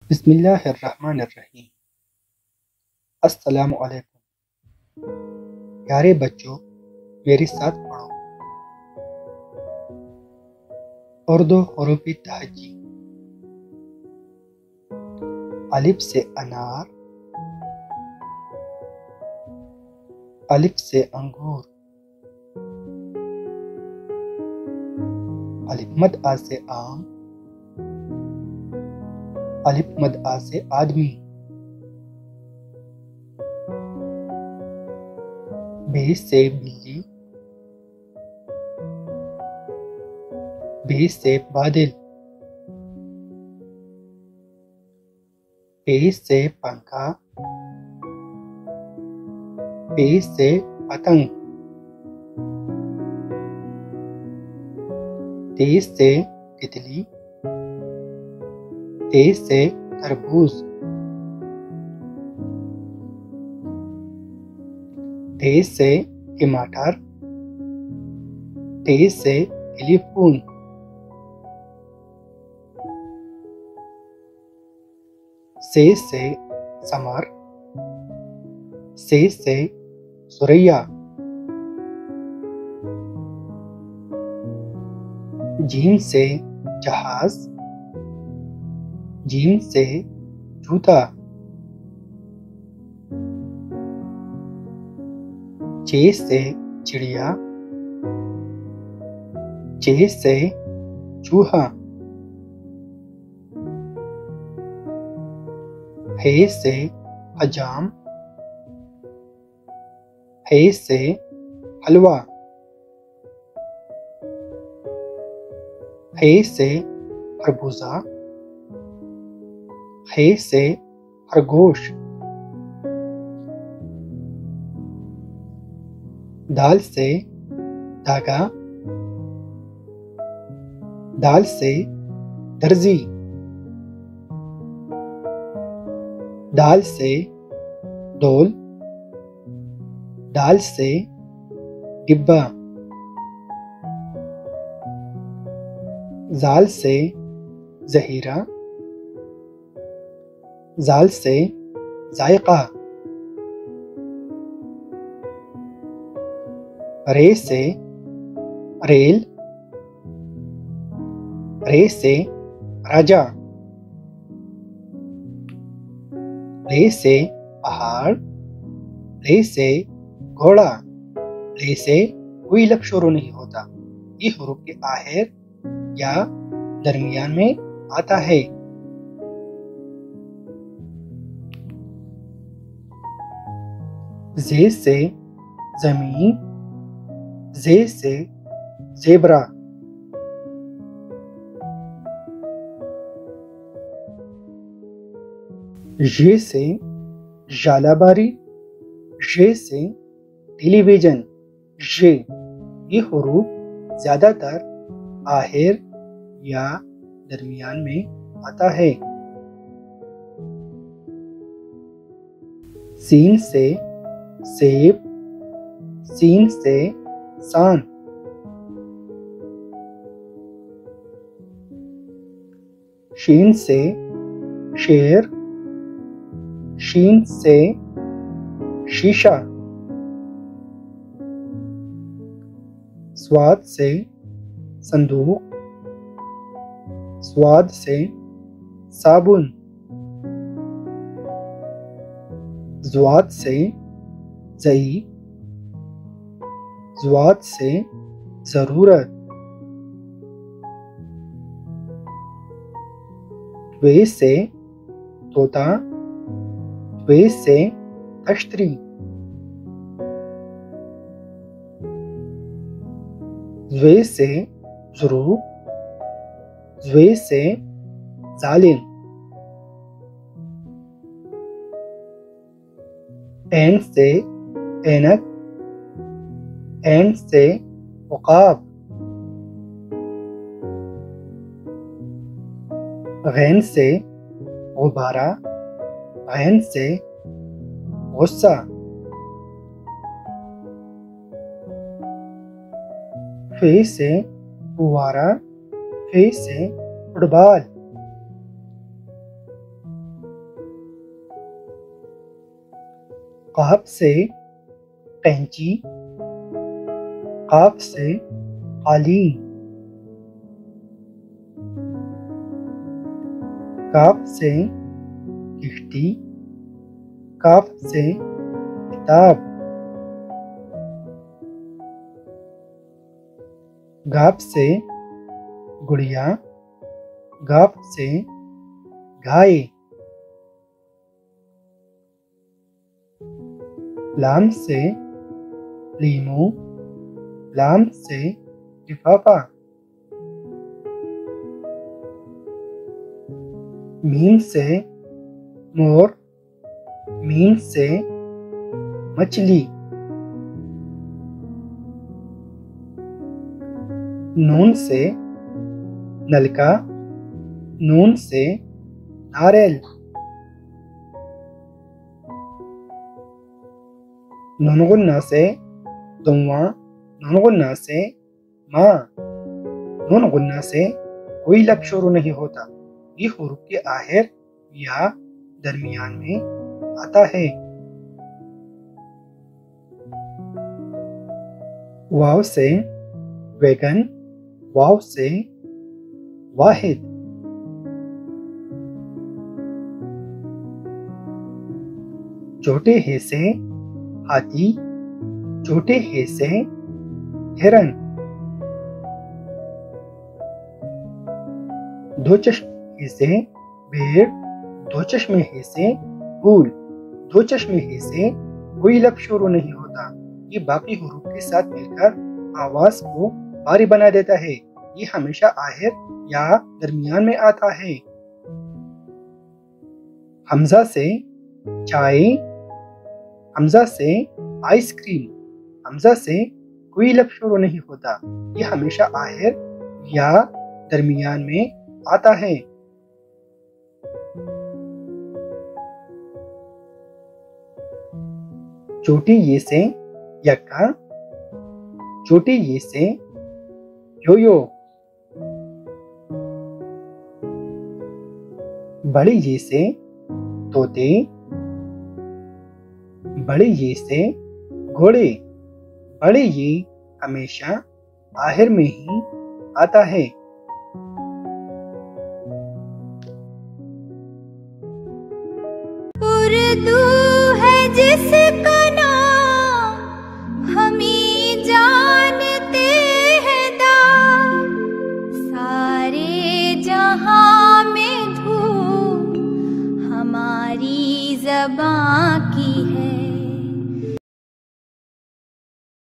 बिस्मिल्लाहिर्रहमानिर्रहीम। अस्सलामु अलैकुम। प्यारे बच्चों, मेरे साथ पढ़ो। उर्दू हरूफ तहज्जी। अलिफ से अनार, अलिफ से अंगूर, अलिफ मद आ से आम, अलिफ मद आ से आदमी, बे से बिल्ली, बे से बादल, पे से पंखा, पे से पतंग, ते से तितली, ते से तरबूज, ते से टमाटर, ते से टेलीफोन, से समर, से सुरैया, जीम से जहाज, जीम से जूता, चे से चिड़िया, चे से चूहा, हे से हजाम, हे से हलवा, हे से खरबूजा, हे से खरगोश, दाल से धागा, दाल से दर्जी, दाल से डोल, दाल से डिब्बा, जाल से जहीरा, जाल से जायका, रे से रेल, रे से राजा, रे से पहाड़, रे से घोड़ा, रे से कोई लफ्ज़ शुरू नहीं होता। ये हुरूफ के आखिर या दरमियान में आता है। जे से जमीन, जे से ज़ेबरा, जे से जालाबारी, जे से टेलीविजन, जे। ये हुरूफ ज्यादातर आखिर या दरमियान में आता है। सीन से सेब, सीन से सान, शीन से शेर, शीन से शीशा, स्वाद से संदूक, स्वाद से साबुन, ज़्वाद से ज़ई, ज़्वाद से ज़रूरत, वे से तोता, वे से तश्तरी, ज़्वे से ज़ुरूब, ज़्वे से ज़ालिम, ऐन से ऐनक, ऐन से उक़ाब, गैन से गुब्बारा, गैन से गुस्सा, फे से फुवारा, फे से फुटबॉल, काफ से कैंची, काफ से कालीन, काफ से किश्ती, काफ से किताब, गाफ से गुड़िया, गाफ से गाय, लाम से लीमू, लाम से लिफाफा, मीम से मोर, मीम से मछली, नून से नलका, नून से नारियल, नून गुन्ना से दुआ, नून गुन्ना से माँ, नून गुन्ना से कोई लब शुरू नहीं होता। ये हुरूफ के आखिर या दरमियान में आता है। वाव से वैगन, वाव से वाहिद, छोटे हे से हाथी, छोटे हे से हिरन, दो चश्मे से भेड़, दो चश्मे हे से फूल, दो चश्मे हे से कोई लब शुरू नहीं होता। ये बाकी हुरूफ के साथ मिलकर आवाज को भारी बना देता है। ये हमेशा आखिर या दरमियान में आता है। हमजा से चाय, हमजा से आइसक्रीम, हमजा से कोई लब शुरू नहीं होता। ये हमेशा आखिर या दरमियान में आता है। छोटी ये से यक्का, छोटी ये से योयो, बड़ी ये से तोते, बड़े ये से घोड़े, बड़े ये हमेशा आखिर में ही आता है। उर्दू है जिसका नाम हम ही जानते हैं दाम, सारे जहां में धूम हमारी ज़बां की